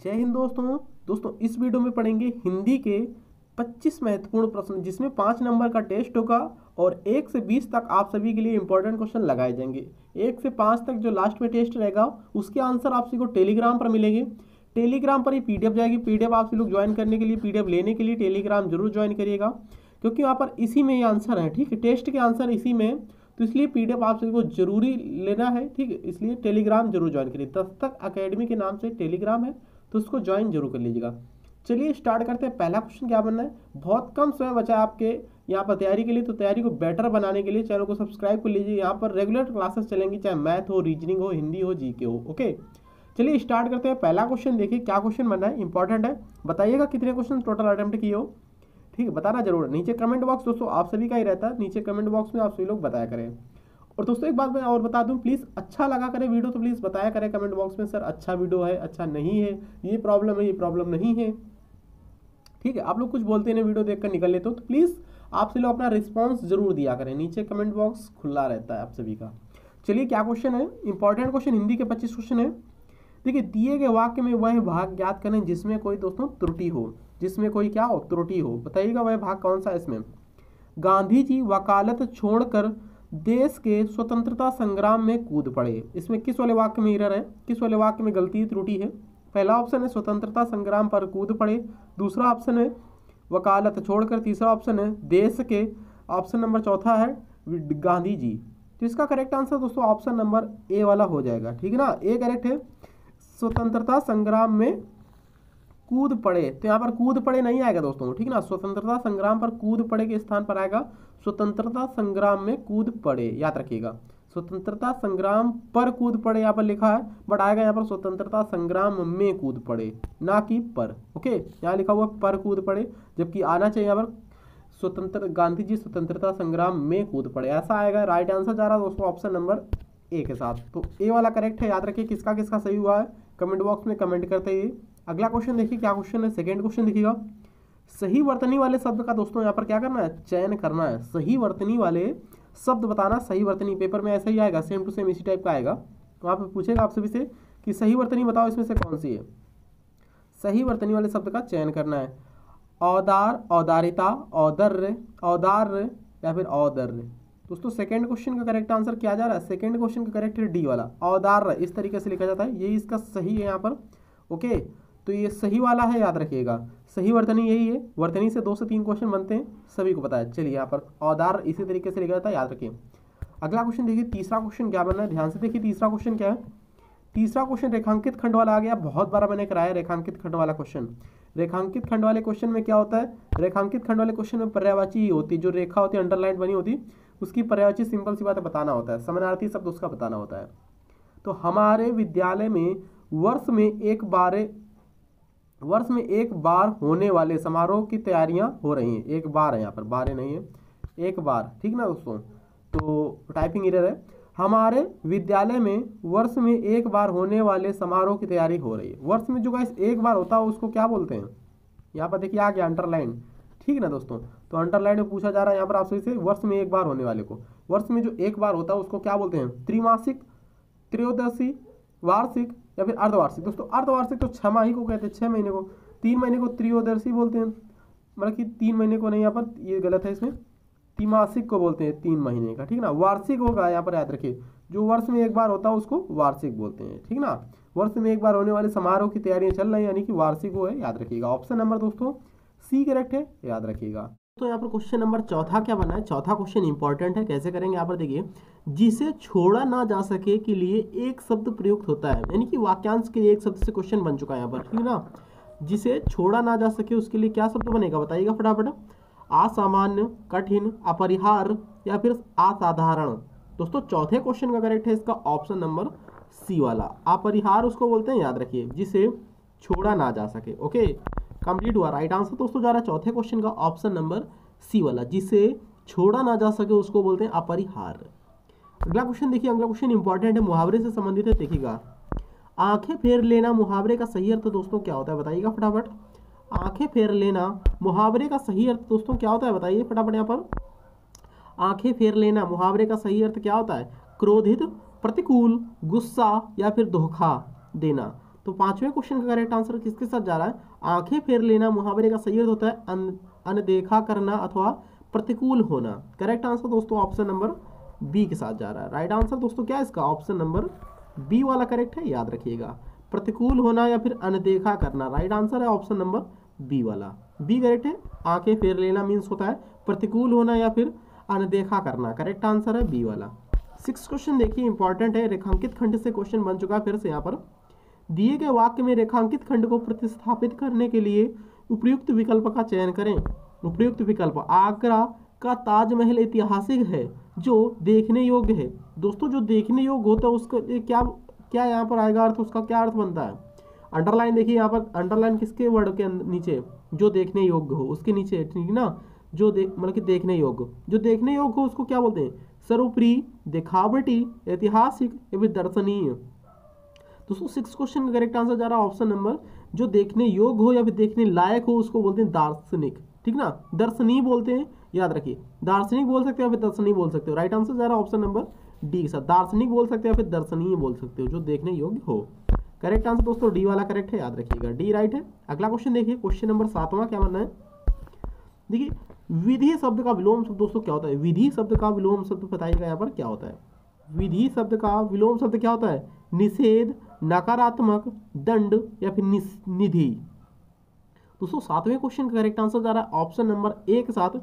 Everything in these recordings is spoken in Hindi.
जय हिंद दोस्तों इस वीडियो में पढ़ेंगे हिंदी के 25 महत्वपूर्ण प्रश्न, जिसमें 5 नंबर का टेस्ट होगा और 1 से 20 तक आप सभी के लिए इंपॉर्टेंट क्वेश्चन लगाए जाएंगे। 1 से 5 तक जो लास्ट में टेस्ट रहेगा उसके आंसर आप सभी को टेलीग्राम पर मिलेंगे। टेलीग्राम पर ही पीडीएफ जाएगी। पीडीएफ आप सभी लोग ज्वाइन करने के लिए, पीडीएफ लेने के लिए टेलीग्राम जरूर ज्वाइन करिएगा, क्योंकि यहाँ पर इसी में ये आंसर है। ठीक है, टेस्ट के आंसर इसी में, तो इसलिए पीडीएफ आप सभी को जरूरी लेना है। ठीक है, इसलिए टेलीग्राम जरूर ज्वाइन करिए। दस्तक अकेडमी के नाम से टेलीग्राम है, तो उसको ज्वाइन जरूर कर लीजिएगा। चलिए स्टार्ट करते हैं। पहला क्वेश्चन क्या बनना है, बहुत कम समय बचा है आपके यहाँ पर तैयारी के लिए, तो तैयारी को बेटर बनाने के लिए चैनल को सब्सक्राइब कर लीजिए। यहाँ पर रेगुलर क्लासेस चलेंगी, चाहे मैथ हो, रीजनिंग हो, हिंदी हो, जीके हो। ओके, चलिए स्टार्ट करते हैं। पहला क्वेश्चन देखिए, क्या क्वेश्चन बनना है, इंपॉर्टेंट है। बताइएगा कितने क्वेश्चन टोटल अटेम्प्ट किए हो। ठीक है, बताना जरूर। नीचे कमेंट बॉक्स दोस्तों आप सभी का ही रहता है, नीचे कमेंट बॉक्स में आप सभी लोग बताया करें। और दोस्तों एक बात मैं और बता दूं, प्लीज़ अच्छा लगा करे वीडियो तो प्लीज़ बताया करें कमेंट बॉक्स में, सर अच्छा वीडियो है, अच्छा नहीं है, ये प्रॉब्लम है, ये प्रॉब्लम नहीं है। ठीक है, आप लोग कुछ बोलते हैं वीडियो देखकर निकल लेते हो, तो प्लीज़ आप सभी लोग अपना रिस्पॉन्स जरूर दिया करें। नीचे कमेंट बॉक्स खुला रहता है आप सभी का। चलिए क्या क्वेश्चन है, इंपॉर्टेंट क्वेश्चन, हिंदी के 25 क्वेश्चन है। देखिए, दिए गए वाक्य में वह भाग ज्ञात करें जिसमें कोई दोस्तों त्रुटि हो। जिसमें कोई क्या हो, त्रुटि हो। बताइएगा वह भाग कौन सा है इसमें। गांधी जी वकालत छोड़कर देश के स्वतंत्रता संग्राम में कूद पड़े। इसमें किस वाले वाक्य में एरर है, किस वाले वाक्य में गलती त्रुटि है। पहला ऑप्शन है स्वतंत्रता संग्राम पर कूद पड़े, दूसरा ऑप्शन है वकालत छोड़कर, तीसरा ऑप्शन है देश के, ऑप्शन नंबर चौथा है गांधी जी। तो इसका करेक्ट आंसर दोस्तों ऑप्शन नंबर ए वाला हो जाएगा। ठीक है ना, ए करेक्ट है। स्वतंत्रता संग्राम में कूद पड़े, तो यहाँ पर कूद पड़े नहीं आएगा दोस्तों। ठीक ना, स्वतंत्रता संग्राम पर कूद पड़े के स्थान पर आएगा स्वतंत्रता संग्राम में कूद पड़े। याद रखिएगा, स्वतंत्रता संग्राम पर कूद पड़े यहाँ पर लिखा है, बट आएगा यहाँ पर स्वतंत्रता संग्राम में कूद पड़े, ना कि पर। ओके, यहाँ लिखा हुआ पर कूद पड़े, जबकि आना चाहिए यहाँ पर गांधी जी स्वतंत्रता संग्राम में कूद पड़े, ऐसा आएगा। राइट आंसर जा रहा है दोस्तों ऑप्शन नंबर ए के साथ, तो ए वाला करेक्ट है। याद रखिए किसका किसका सही हुआ है, कमेंट बॉक्स में कमेंट करते ही। अगला क्वेश्चन देखिए, क्या क्वेश्चन है, सेकंड क्वेश्चन देखिएगा। सही वर्तनी वाले शब्द का दोस्तों यहाँ पर क्या करना है, चयन करना है। सही वर्तनी वाले शब्द बताना। सही वर्तनी पेपर में ऐसा ही आएगा, सेम टू सेम इसी टाइप का आएगा। वहाँ पर पूछेगा आप सभी से कि सही वर्तनी बताओ इसमें से कौन सी है। सही वर्तनी वाले शब्द का चयन करना है। औदार, औदारिता, औदर्य, औदार्य या फिर औदर्य। दोस्तों सेकंड क्वेश्चन का करेक्ट आंसर क्या जा रहा है, सेकंड क्वेश्चन का करेक्ट है डी वाला, औदार्य। इस तरीके से लिखा जाता है, यही इसका सही है यहाँ पर। ओके, तो ये सही वाला है, याद रखिएगा। सही वर्तनी यही है। वर्तनी से 2 से 3 क्वेश्चन बनते हैं, सभी को पता है। चलिए यहाँ पर औदार इसी तरीके से लिखा जाता है, याद रखिए। अगला क्वेश्चन देखिए, तीसरा क्वेश्चन क्या बनना है, ध्यान से देखिए। तीसरा क्वेश्चन क्या है, तीसरा क्वेश्चन रेखांकित खंड वाला आ गया। बहुत बार मैंने कराया रेखांकित खंड वाला क्वेश्चन। रेखांकित खंड वाले क्वेश्चन में क्या होता है, रेखांकित खंड वाले क्वेश्चन में पर्यायवाची ही होती है। जो रेखा होती है अंडरलाइन बनी होती, उसकी पर्यायवाची सिंपल सी बात है बताना होता है, समानार्थी शब्द उसका बताना होता है। तो हमारे विद्यालय में वर्ष में एक बार होने वाले समारोह की तैयारियां हो रही हैं। एक बार है यहाँ पर, बारे नहीं है, एक बार। ठीक ना दोस्तों, तो टाइपिंग एरर है। हमारे विद्यालय में वर्ष में एक बार होने वाले समारोह की तैयारी हो रही है। वर्ष में जो गाइस एक बार होता है उसको क्या बोलते हैं, यहाँ पर देखिए आ गया अंडरलाइन। ठीक है ना दोस्तों, तो अंडरलाइन में पूछा जा रहा है यहाँ पर आपसे से वर्ष में एक बार होने वाले को। वर्ष में जो एक बार होता है उसको क्या बोलते हैं, त्रिमासिक, त्रयोदशी, वार्षिक या फिर अर्धवार्षिक। दोस्तों अर्धवार्षिक तो 6 माही को कहते हैं, 6 महीने को। 3 महीने को त्रयोदशी बोलते हैं, मतलब कि 3 महीने को नहीं, यहाँ पर ये गलत है, इसमें तिमासिक को बोलते हैं 3 महीने का। ठीक ना, वार्षिक होगा यहाँ पर, याद रखिए। जो वर्ष में एक बार होता है उसको वार्षिक बोलते हैं। ठीक ना, वर्ष में एक बार होने वाले समारोह की तैयारियां चल रही है, यानी कि वार्षिक वो है, याद रखिएगा। ऑप्शन नंबर दोस्तों सी करेक्ट है, याद रखिएगा। तो यहाँ पर क्वेश्चन नंबर चौथा क्या बना है, चौथा क्वेश्चन इंपॉर्टेंट है। कैसे करेंगे, यहाँ पर देखिए। जिसे छोड़ा ना जा सके के लिए एक शब्द प्रयुक्त होता है, यानी कि वाक्यांश के लिए एक शब्द से क्वेश्चन बन चुका है यहाँ पर। ठीक है ना, जिसे छोड़ा ना जा सके उसके लिए क्या शब्द बनेगा, बताइएगा फटाफट। असामान्य, कठिन, अपरिहार्य या फिर असाधारण। दोस्तों चौथे क्वेश्चन का करेक्ट है इसका ऑप्शन नंबर सी वाला, अपरिहार्य उसको बोलते हैं, याद रखिए, जिसे छोड़ा ना जा सके। ओके, कंप्लीट हुआ। राइट आंसर दोस्तों जा रहा है चौथे क्वेश्चन का ऑप्शन नंबर सी वाला, जिसे छोड़ा ना जा सके उसको बोलते हैं अपरिहार्य। अगला क्वेश्चन देखिए, अगला क्वेश्चन इंपॉर्टेंट है, मुहावरे से संबंधित है। देखिएगा, आंखें फेर लेना मुहावरे का सही अर्थ दोस्तों क्या होता है, बताइएगा फटाफट। आंखें फेर लेना मुहावरे का सही अर्थ दोस्तों क्या होता है, बताइए फटाफट। यहाँ पर आंखें फेर लेना मुहावरे का सही अर्थ क्या होता है, क्रोधित, प्रतिकूल, गुस्सा या फिर धोखा देना। तो पांचवें क्वेश्चन का करेक्ट आंसर किसके साथ जा रहा है? आंखें फेर लेना मुहावरे का सही अर्थ होता है अनदेखा करना अथवा प्रतिकूल होना। करेक्ट आंसर दोस्तों ऑप्शन नंबर बी के साथ जा रहा है। राइट आंसर दोस्तों क्या है इसका? ऑप्शन नंबर बी वाला करेक्ट है, याद रखिएगा। प्रतिकूल होना या फिर अनदेखा करना, राइट आंसर है ऑप्शन नंबर बी वाला, बी करेक्ट है। आंखें फेर लेना मीन्स होता है प्रतिकूल होना या फिर अनदेखा करना, करेक्ट आंसर है बी वाला। 6 क्वेश्चन देखिए इंपॉर्टेंट है, रेखांकित खंड से क्वेश्चन बन चुका है फिर से यहाँ पर। दिए गए वाक्य में रेखांकित खंड को प्रतिस्थापित करने के लिए उपयुक्त विकल्प का चयन करें। उपयुक्त विकल्प, आगरा का ताजमहल ऐतिहासिक है जो देखने योग्य है। दोस्तों जो देखने योग्य होता है उसका क्या क्या यहाँ पर आएगा अर्थ, उसका क्या अर्थ बनता है? अंडरलाइन देखिए यहाँ पर, अंडरलाइन किसके वर्ड के नीचे? जो देखने योग्य हो उसके नीचे, ठीक ना। जो मतलब कि देखने योग्य, जो देखने योग्य हो उसको क्या बोलते हैं? सर्वप्रिय, दिखावटी, ऐतिहासिक या फिर दर्शनीय। दोस्तों 6 क्वेश्चन का करेक्ट आंसर जा रहा है ऑप्शन नंबर, जो देखने योग्य हो या फिर देखने लायक हो उसको बोलते हैं दार्शनिक, ठीक ना। दर्शनीय बोलते हैं, याद रखिए, दार्शनिक बोल सकते हो या फिर दर्शनीय बोल सकते हो। राइट आंसर जा रहा है ऑप्शन नंबर डी के साथ, दार्शनिक बोल सकते हो या फिर दर्शनीय बोल सकते हो, जो देखने योग्य हो। करेक्ट आंसर दोस्तों डी वाला करेक्ट है, याद रखिएगा, डी राइट है। अगला क्वेश्चन देखिए, क्वेश्चन नंबर 7वां क्या बनना है? देखिए विधि शब्द का विलोम शब्द दोस्तों क्या होता है? विधि शब्द का विलोम शब्द बताइएगा यहाँ पर क्या होता है? विधि शब्द का विलोम शब्द क्या होता है? निषेध, नकारात्मक, दंड या फिर निधि। दोस्तों 7वें क्वेश्चन का करेक्ट आंसर जा रहा है ऑप्शन नंबर ए के साथ,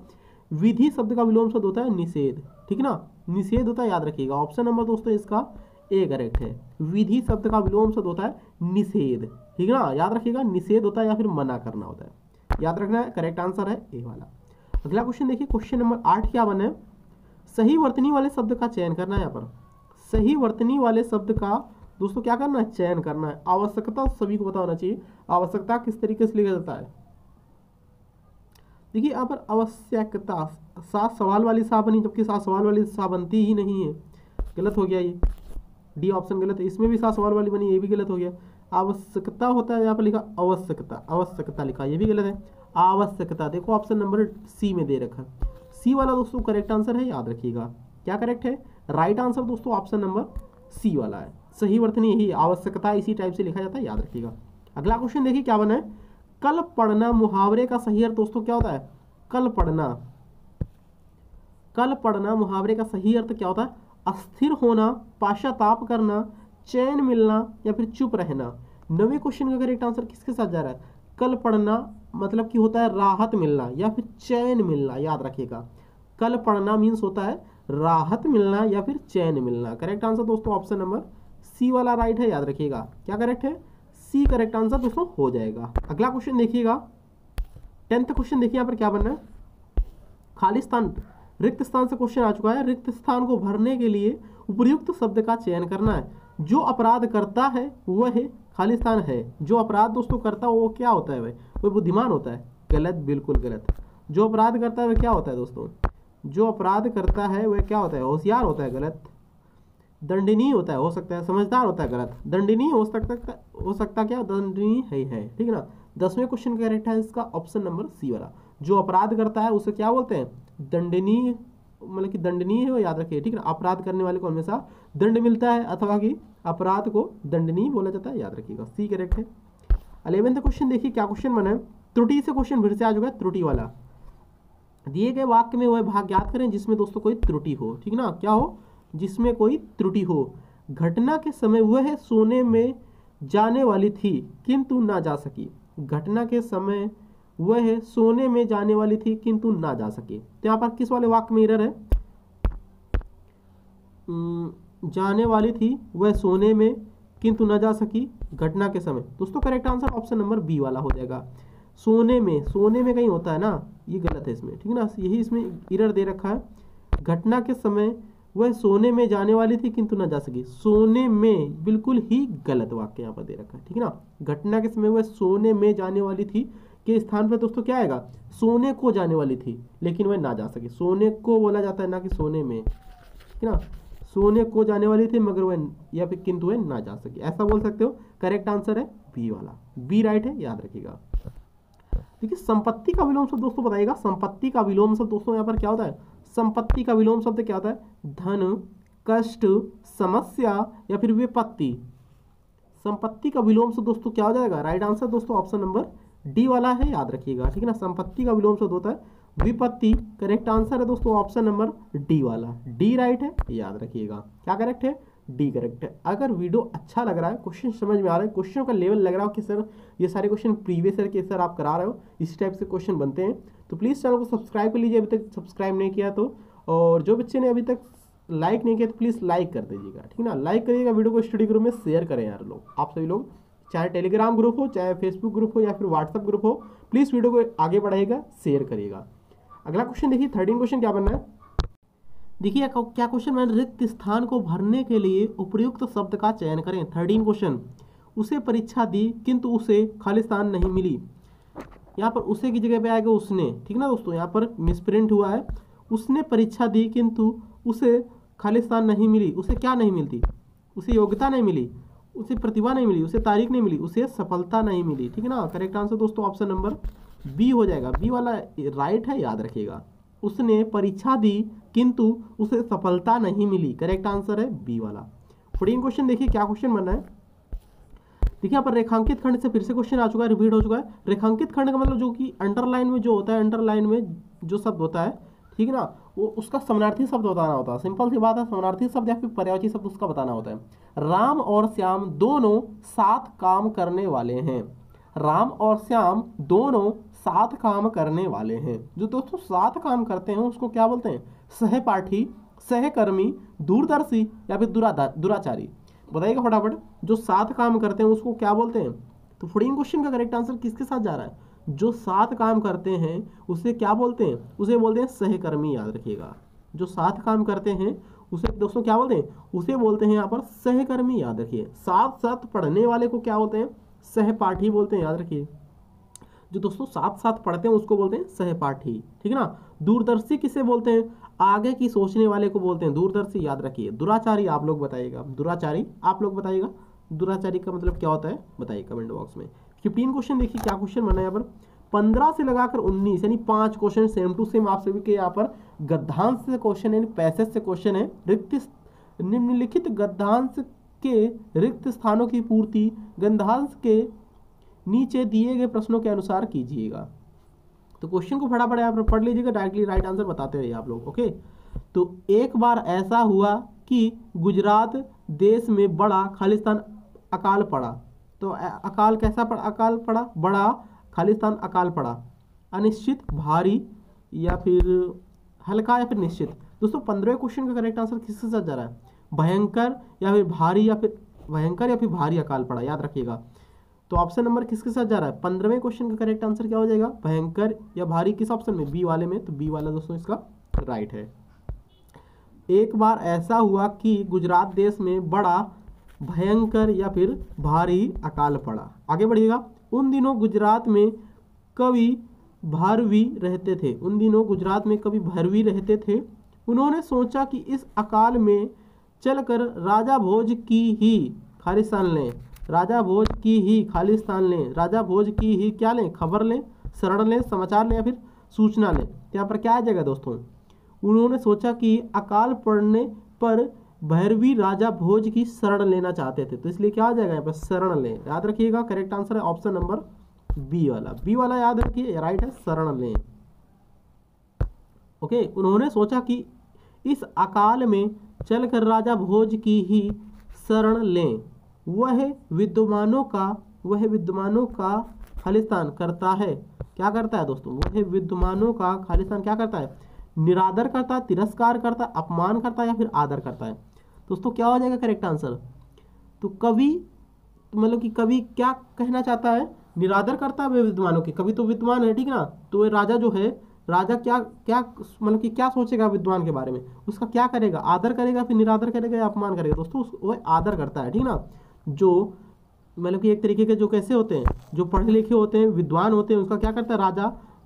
विधि शब्द का विलोम शब्द होता है निषेध, ठीक ना। निषेध होता है, याद रखिएगा, ऑप्शन नंबर दोस्तों इसका ए करेक्ट है। विधि शब्द का विलोम शब्द होता है निषेध, ठीक ना, याद रखिएगा, निषेध होता है या फिर मना करना होता है, याद रखना है। करेक्ट आंसर है ए वाला। अगला क्वेश्चन देखिए, क्वेश्चन नंबर 8 क्या बना है? सही वर्तनी वाले शब्द का चयन करना है। यहाँ पर सही वर्तनी वाले शब्द का दोस्तों क्या करना है? चयन करना है। आवश्यकता सभी को पता होना चाहिए, आवश्यकता किस तरीके से लिखा जाता है। देखिए यहाँ पर आवश्यकता 7 सवाल वाली सा बनी, जबकि 7 सवाल वाली सा बनती ही नहीं है, गलत हो गया ये, डी ऑप्शन गलत है। इसमें भी 7 सवाल वाली बनी, ये भी गलत हो गया। आवश्यकता होता है, यहाँ पर लिखा आवश्यकता, आवश्यकता लिखा, ये भी गलत है। आवश्यकता देखो ऑप्शन नंबर सी में दे रखा, सी वाला दोस्तों करेक्ट आंसर है, याद रखिएगा। क्या करेक्ट है? राइट आंसर दोस्तों ऑप्शन नंबर सी वाला है। सही वर्तनी यही, आवश्यकता इसी टाइप से लिखा जाता है, याद रखिएगा। अगला क्वेश्चन देखिए क्या बना है? कल पढ़ना मुहावरे का सही अर्थ दोस्तों क्या होता है? कल पढ़ना, कल पढ़ना मुहावरे का सही अर्थ क्या होता है? अस्थिर होना, पश्चाताप करना, चैन मिलना या फिर चुप रहना। 9वें क्वेश्चन का करेक्ट आंसर किसके साथ जा रहा है? कल पढ़ना मतलब कि होता है राहत मिलना या फिर चैन मिलना, याद रखिएगा। कल पढ़ना मीन्स होता है राहत मिलना या फिर चैन मिलना। करेक्ट आंसर दोस्तों ऑप्शन नंबर सी वाला राइट है, याद रखिएगा। क्या करेक्ट है? सी करेक्ट आंसर दोस्तों हो जाएगा। अगला क्वेश्चन देखिएगा, 10th क्वेश्चन देखिए यहाँ पर क्या बनना है? खाली स्थान, रिक्त स्थान से क्वेश्चन आ चुका है। रिक्त स्थान को भरने के लिए उपयुक्त शब्द का चयन करना है। जो अपराध करता है वह है, खाली स्थान है, जो अपराध दोस्तों करता है वो क्या होता है भाई? वो बुद्धिमान होता है, गलत, बिल्कुल गलत। जो अपराध करता है वह क्या होता है दोस्तों? जो अपराध करता है वह क्या होता है? होशियार होता है, गलत। दंडनीय होता है, हो सकता है। समझदार होता है, गलत। दंडनीय हो सकता क्या? दंडनीय है, ठीक है ना। 10वें क्वेश्चन का करेक्ट है इसका ऑप्शन नंबर सी वाला। जो अपराध करता है उसे क्या बोलते हैं? दंडनीय, मतलब कि दंडनीय है, याद रखिए, ठीक है ना। अपराध करने वाले को हमेशा दंड मिलता है अथवा कि अपराध को दंडनीय बोला जाता है, याद रखिएगा, सी करेक्ट है। 11वें क्वेश्चन देखिए क्या क्वेश्चन बना है? त्रुटि से क्वेश्चन फिर से आ चुका है, त्रुटि वाला। दिए गए वाक्य में वह भाग ज्ञात करें जिसमें दोस्तों कोई त्रुटि हो, ठीक ना। क्या हो? जिसमें कोई त्रुटि हो। घटना के समय वह सोने में जाने वाली थी किंतु ना जा सकी। घटना के समय वह सोने में जाने वाली थी किंतु ना जा सकी। तो यहाँ पर किस वाले वाक्य में एरर है? जाने वाली थी वह सोने में किंतु न जा सकी घटना के समय। दोस्तों correct answer option number B वाला हो जाएगा। सोने में कहीं होता है ना, ये गलत है इसमें, ठीक है ना, यही इसमें एरर दे रखा है। घटना के समय वह सोने में जाने वाली थी किंतु न जा सकी। सोने में बिल्कुल ही गलत वाक्य यहाँ पर दे रखा है, ठीक है ना। घटना के समय वह सोने में जाने वाली थी के स्थान पर दोस्तों क्या आएगा? सोने को जाने वाली थी लेकिन वह ना जा सकी। सोने को बोला जाता है ना कि सोने में, ठीक है ना। सोने को जाने वाली थी मगर वह या फिर किंतु वह ना जा सकी, ऐसा बोल सकते हो। करेक्ट आंसर है बी वाला, बी राइट है, याद रखिएगा। देखिए संपत्ति का विलोम शब्द दोस्तों बताइएगा। संपत्ति का विलोम शब्द दोस्तों यहाँ पर क्या होता है? संपत्ति का विलोम शब्द क्या होता है? धन, कष्ट, समस्या या फिर विपत्ति। संपत्ति का विलोम से दोस्तों क्या हो जाएगा? राइट आंसर दोस्तों ऑप्शन नंबर डी वाला है, याद रखिएगा, ठीक है ना। संपत्ति का विलोम शब्द होता है विपत्ति। करेक्ट आंसर है दोस्तों ऑप्शन नंबर डी वाला, डी राइट है, याद रखिएगा। क्या करेक्ट है? डी करेक्ट है। अगर वीडियो अच्छा लग रहा है, क्वेश्चन समझ में आ रहा है, क्वेश्चन का लेवल लग रहा हो कि सर ये सारे क्वेश्चन प्रीवियस ईयर के सर आप करा रहे हो, इसी टाइप से क्वेश्चन बनते हैं, तो प्लीज़ चैनल को सब्सक्राइब कर लीजिए अभी तक सब्सक्राइब नहीं किया तो। और जो बच्चे ने अभी तक लाइक नहीं किया तो प्लीज़ लाइक कर दीजिएगा, ठीक है ना। लाइक करिएगा, वीडियो को स्टडी ग्रुप में शेयर करें यार लोग, आप सभी लोग, चाहे टेलीग्राम ग्रुप हो, चाहे फेसबुक ग्रुप हो या फिर व्हाट्सअप ग्रुप हो, प्लीज़ वीडियो को आगे बढ़ाइएगा, शेयर करिएगा। अगला क्वेश्चन देखिए, 13 क्वेश्चन क्या बनना है। देखिए क्या क्वेश्चन मैंने, रिक्त स्थान को भरने के लिए उपयुक्त शब्द का चयन करें। 13 क्वेश्चन, उसे परीक्षा दी किंतु उसे खाली स्थान नहीं मिली। यहाँ पर उसे की जगह पे आएगा उसने, ठीक ना दोस्तों, यहाँ पर मिसप्रिंट हुआ है। उसने परीक्षा दी किंतु उसे खाली स्थान नहीं मिली। उसे क्या नहीं मिलती? उसे योग्यता नहीं मिली, उसे प्रतिभा नहीं मिली, उसे तारीख नहीं मिली, उसे सफलता नहीं मिली, ठीक है ना। करेक्ट आंसर दोस्तों ऑप्शन नंबर बी हो जाएगा, बी वाला राइट है, याद रखिएगा। उसने परीक्षा दी किंतु उसे सफलता नहीं मिली, करेक्ट आंसर है बी वाला। 14 क्वेश्चन देखिए क्या क्वेश्चन बनना है। देखिए यहाँ पर रेखांकित खंड से फिर से क्वेश्चन आ चुका है, रिपीट हो चुका है। रेखांकित खंड का मतलब जो कि अंडरलाइन में जो होता है, अंडरलाइन में जो शब्द होता है, ठीक है ना, वो उसका समानार्थी शब्द बताना होता है। सिंपल सी बात है, समानार्थी शब्द या फिर पर्यायवाची शब्द उसका बताना होता है। राम और श्याम दोनों साथ काम करने वाले हैं। राम और श्याम दोनों साथ काम करने वाले हैं। जो दोस्तों साथ काम करते हैं उसको क्या बोलते हैं? सहपाठी, सहकर्मी, दूरदर्शी या फिर दुराचारी। बताइएगा फटाफट, जो साथ काम करते हैं उसको क्या बोलते हैं? तो 14 क्वेश्चन का करेक्ट आंसर किसके साथ जा रहा है? जो साथ काम करते हैं उसे क्या बोलते हैं? उसे बोलते हैं सहकर्मी, याद रखिएगा। जो साथ काम करते हैं उसे दोस्तों क्या बोलते हैं? उसे बोलते हैं यहाँ पर सहकर्मी, याद रखिए। साथ साथ पढ़ने वाले को क्या बोलते हैं? सहपाठी बोलते हैं, याद रखिए। जो दोस्तों साथ साथ पढ़ते हैं उसको बोलते हैं सहपाठी, ठीक है ना। दूरदर्शी किसे बोलते हैं? आगे की सोचने वाले को बोलते हैं दूरदर्शी, याद रखिए। दुराचारी आप लोग बताइएगा, दुराचारी आप लोग बताइएगा, दुराचारी का मतलब क्या होता है बताइए कमेंट बॉक्स में। 15 क्वेश्चन देखिए क्या क्वेश्चन बना है यहाँ पर। 15 से लगाकर 19 यानी 5 क्वेश्चन सेम टू सेम आप सभी के यहाँ पर गद्यांश से क्वेश्चन है, पैसेज से क्वेश्चन है। निम्नलिखित गद्यांश के रिक्त स्थानों की पूर्ति गद्यांश के नीचे दिए गए प्रश्नों के अनुसार कीजिएगा। तो क्वेश्चन को फटाफट यहाँ पर पढ़ लीजिएगा, डायरेक्टली राइट आंसर बताते रहिए आप लोग, ओके। तो एक बार ऐसा हुआ कि गुजरात देश में बड़ा खालिस्तान अकाल पड़ा। तो अकाल कैसा पड़ा? अकाल पड़ा, बड़ा खालिस्तान अकाल पड़ा। अनिश्चित, भारी या फिर हल्का या फिर निश्चित। दोस्तों 15वें क्वेश्चन का करेक्ट आंसर किसके साथ जा रहा है? भयंकर या फिर भारी, या फिर भयंकर या फिर भारी अकाल पड़ा, याद रखिएगा। तो ऑप्शन नंबर किसके साथ जा रहा है? 15वें क्वेश्चन का करेक्ट आंसर क्या हो जाएगा? भयंकर या भारी। किस ऑप्शन में? बी वाले में। तो बी वाला दोस्तों इसका राइट है। एक बार ऐसा हुआ कि गुजरात देश में बड़ा भयंकर या फिर भारी अकाल पड़ा। आगे बढ़िएगा। उन दिनों गुजरात में कवि भारवी रहते थे। उन दिनों गुजरात में कवि भारवी रहते थे। उन्होंने सोचा कि इस अकाल में चलकर राजा भोज की ही खालिस्तान लें। राजा भोज की ही खालिस्तान लें। राजा भोज की ही क्या लें? खबर लें, शरण लें, समाचार लें या फिर सूचना लें। तो यहाँ पर क्या आ जाएगा दोस्तों? उन्होंने सोचा कि अकाल पड़ने पर भैरवी राजा भोज की शरण लेना चाहते थे, तो इसलिए क्या आ जाएगा यहाँ पर? शरण लें, याद रखिएगा। करेक्ट आंसर है ऑप्शन नंबर बी वाला। बी वाला याद रखिए, राइट है, शरण लें, ओके। उन्होंने सोचा कि इस अकाल में चलकर राजा भोज की ही शरण लें। वह विद्वानों का खालिस्तान करता है। क्या करता है दोस्तों? वह विद्वानों का खालिस्तान क्या करता है? निरादर करता है, तिरस्कार करता है, अपमान करता है या फिर आदर करता है। दोस्तों क्या हो जाएगा करेक्ट आंसर? तो कवि मतलब कि कवि क्या कहना चाहता है? निरादर करता है विद्वानों की। कवि तो विद्वान है, ठीक ना। तो ये राजा जो है, राजा क्या क्या मतलब कि क्या सोचेगा विद्वान के बारे में? उसका क्या करेगा? आदर करेगा, फिर निरादर करेगा या अपमान करेगा? दोस्तों वह आदर करता है, ठीक ना। जो मतलब कि एक तरीके के जो कैसे होते हैं, जो पढ़े लिखे होते हैं, विद्वान होते हैं, उसका क्या करता है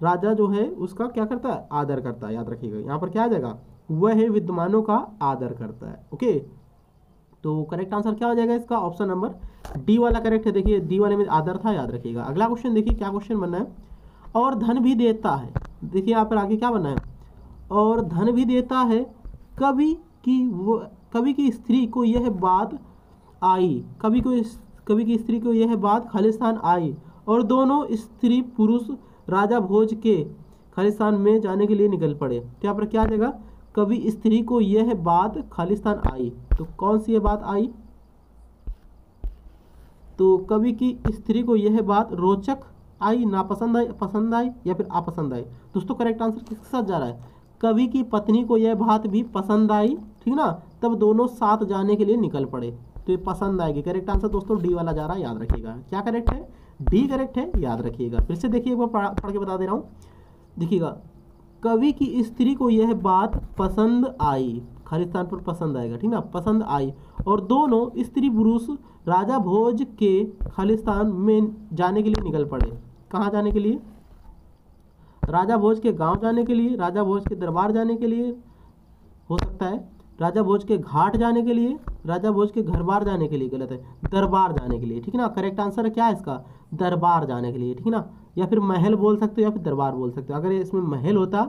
राजा जो है उसका क्या करता है? आदर करता है, याद रखिएगा। यहाँ पर क्या आ जाएगा? वह विद्वानों का आदर करता है, ओके। तो करेक्ट आंसर क्या हो जाएगा इसका? ऑप्शन नंबर डी वाला करेक्ट है। देखिए डी वाले में आदर था, याद रखिएगा। अगला क्वेश्चन देखिए क्या क्वेश्चन बनना है। और धन भी देता है। देखिए यहाँ पर आगे क्या बनना है? और धन भी देता है। कवि की स्त्री को यह बात आई। कवि कवि की स्त्री को यह बात खालिस्तान आई और दोनों स्त्री पुरुष राजा भोज के खालिस्तान में जाने के लिए निकल पड़े। तो यहाँ पर क्या आ जाएगा, कवि स्त्री को यह बात खालिस्तान आई। तो कौन सी ये बात आई, तो कवि की स्त्री को यह बात रोचक आई, नापसंद आई, पसंद आई या फिर अपसंद आई। दोस्तों करेक्ट आंसर किसके साथ जा रहा है, कवि की पत्नी को यह बात भी पसंद आई, ठीक ना, तब दोनों साथ जाने के लिए निकल पड़े। तो ये पसंद आएगी। करेक्ट आंसर दोस्तों डी वाला जा रहा है, याद रखिएगा। क्या करेक्ट है, डी करेक्ट है, याद रखिएगा। फिर से देखिए, एक बार पढ़ के बता दे रहा हूँ। देखिएगा, कवि की स्त्री को यह बात पसंद आई, खालिस्तान पर पसंद आएगा, ठीक ना, पसंद आई और दोनों स्त्री पुरुष राजा भोज के खालिस्तान में जाने के लिए निकल पड़े। कहाँ जाने के लिए, राजा भोज के गांव जाने के लिए, राजा भोज के दरबार जाने के लिए, हो सकता है राजा भोज के घाट जाने के लिए, राजा भोज के घर बार जाने के लिए, गलत है, दरबार जाने के लिए, ठीक है ना। करेक्ट आंसर क्या है इसका, दरबार जाने के लिए, ठीक है ना, या फिर महल बोल सकते हो या फिर दरबार बोल सकते हो। अगर इसमें महल होता,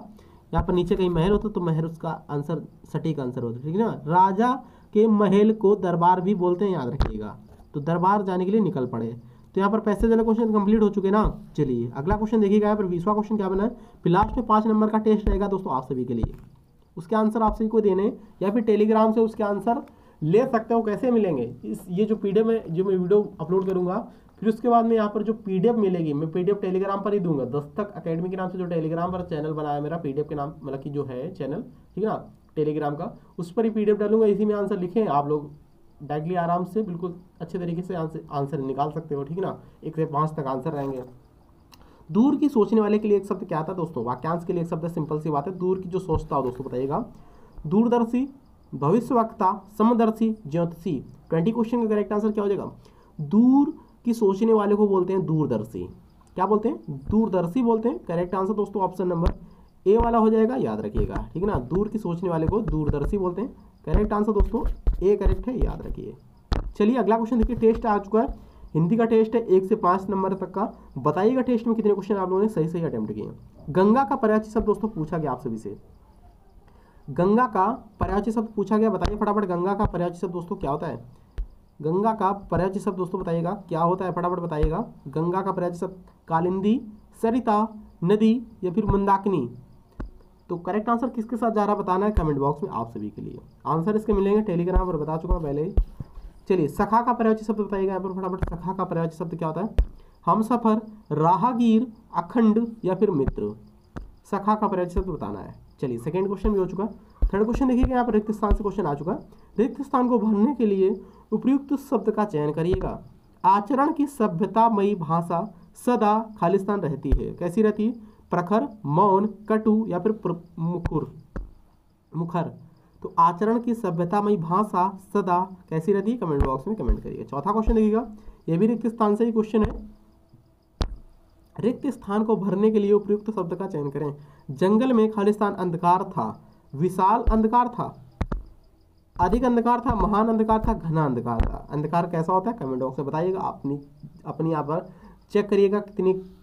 यहाँ पर नीचे कहीं महल होता तो महल उसका आंसर सटीक आंसर होता, ठीक है ना। राजा के महल को दरबार भी बोलते हैं, याद रखिएगा। तो दरबार जाने के लिए निकल पड़े। तो यहाँ पर पैसेज वाले क्वेश्चन कंप्लीट हो चुके ना। चलिए अगला क्वेश्चन देखिएगा। यहाँ पर 20वां क्वेश्चन क्या बना है, फिर लास्ट में 5 नंबर का टेस्ट रहेगा दोस्तों आप सभी के लिए। उसके आंसर आप सभी को देने या फिर टेलीग्राम से उसके आंसर ले सकते हो। कैसे मिलेंगे, ये जो पीडीएफ में जो मैं वीडियो अपलोड करूंगा, फिर उसके बाद में यहाँ पर जो पीडीएफ मिलेगी, मैं पीडीएफ टेलीग्राम पर ही दूंगा। दस्तक एकेडमी के नाम से जो टेलीग्राम पर चैनल बनाया है मेरा, पीडीएफ के नाम मतलब कि जो है चैनल, ठीक है ना, टेलीग्राम का, उस पर ही पीडीएफ डालूंगा। इसी में आंसर लिखें, आप लोग डायरेक्टली आराम से बिल्कुल अच्छे तरीके से आंसर निकाल सकते हो, ठीक है ना। 1 से 5 तक आंसर रहेंगे। दूर की सोचने वाले के लिए एक शब्द क्या था दोस्तों, वाक्यांश के लिए एक शब्द, सिंपल सी बात है। दूर की जो सोचता हो दोस्तों बताइएगा, दूरदर्शी, भविष्यवक्ता, समदर्शी, ज्योतिषी। 20 क्वेश्चन का करेक्ट आंसर क्या हो जाएगा, दूर की सोचने वाले को बोलते हैं दूरदर्शी। क्या बोलते हैं, दूरदर्शी बोलते हैं। करेक्ट आंसर दोस्तों ऑप्शन नंबर ए वाला हो जाएगा, याद रखिएगा, ठीक है ना। दूर की सोचने वाले को दूरदर्शी बोलते हैं। करेक्ट आंसर दोस्तों ए करेक्ट है, याद रखिए। चलिए अगला क्वेश्चन देखिए। टेस्ट आ चुका है, हिंदी का टेस्ट है 1 से 5 नंबर तक का। बताइएगा टेस्ट में कितने क्वेश्चन आप लोगों ने सही सही अटेम्प्ट किए। गंगा का पर्यायवाची शब्द दोस्तों पूछा गया आप सभी से, गंगा का पर्यायवाची शब्द पूछा गया। बताइए फटाफट, गंगा का पर्यायवाची शब्द दोस्तों क्या होता है, गंगा का पर्यायवाची शब्द दोस्तों बताइएगा क्या होता है, फटाफट बताइएगा। गंगा का पर्यायवाची शब्द कालिंदी, सरिता, नदी या फिर मंदाकिनी। तो करेक्ट आंसर किसके साथ जा रहा है बताना है कमेंट बॉक्स में आप सभी के लिए। आंसर इसके मिलेंगे टेलीग्राम पर, बता चुका हूं पहले ही। चलिए सखा का पर्यायवाची शब्द बताइएगा यहाँ पर फटाफट। सखा का पर्यायवाची शब्द क्या होता है, हमसफर, राहगीर, अखंड या फिर मित्र। सखा का पर्यायवाची शब्द बताना है। चलिए सेकंड क्वेश्चन भी हो चुका। थर्ड क्वेश्चन देखिएगा, यहाँ पर रिक्त स्थान से क्वेश्चन आ चुका है। रिक्त स्थान को भरने के लिए उपयुक्त शब्द का चयन करिएगा। आचरण की सभ्यतामयी भाषा सदा खालिस्तान रहती है। कैसी रहती है, प्रखर, मौन, कटु या फिर मुखर। तो आचरण की सभ्यतामयी भाषा सदा कैसी रहती है, कमेंट बॉक्स में कमेंट करिए। चौथा क्वेश्चन देखिएगा, यह भी रिक्त स्थान से ही क्वेश्चन है। रिक्त स्थान को भरने के लिए उपयुक्त शब्द का चयन करें। जंगल में खालिस्तान अंधकार था, विशाल अंधकार था, अधिक अंधकार था, महान अंधकार था, घना अंधकार था। अंधकार कैसा होता है कमेंट बॉक्स में बताइएगा। अपनी यहाँ पर चेक करिएगा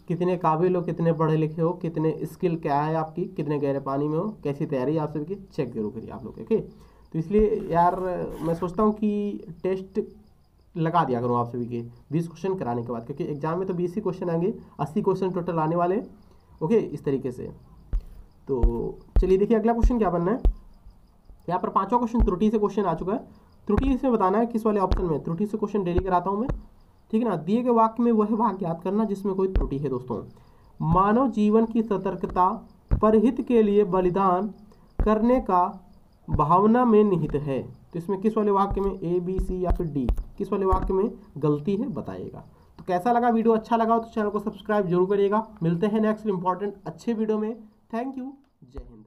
कितने काबिल हो, कितने पढ़े लिखे हो, कितने स्किल क्या है आपकी, कितने गहरे पानी में हो, कैसी तैयारी आप सबकी, चेक जरूर करिए आप लोग। ओके, तो इसलिए यार मैं सोचता हूँ कि टेस्ट लगा दिया करूँ आप सभी के 20 क्वेश्चन कराने के बाद, क्योंकि एग्जाम में तो 20 ही क्वेश्चन आएंगे, 80 क्वेश्चन टोटल आने वाले। ओके, इस तरीके से। तो चलिए देखिए अगला क्वेश्चन क्या बनना है। यहाँ पर 5वां क्वेश्चन त्रुटि से क्वेश्चन आ चुका है। त्रुटि इसमें बताना है किस वाले ऑप्शन में। त्रुटि से क्वेश्चन डेली कराता हूँ मैं, ठीक है ना। दिए गए वाक्य में वह वाक्य याद करना जिसमें कोई त्रुटि है दोस्तों। मानव जीवन की सतर्कता परहित के लिए बलिदान करने का भावना में निहित है। तो इसमें किस वाले वाक्य में, ए, बी, सी या फिर डी, किस वाले वाक्य में गलती है बताइएगा। तो कैसा लगा वीडियो, अच्छा लगा तो चैनल को सब्सक्राइब जरूर करिएगा। मिलते हैं नेक्स्ट इंपॉर्टेंट अच्छे वीडियो में। थैंक यू, जय हिंद।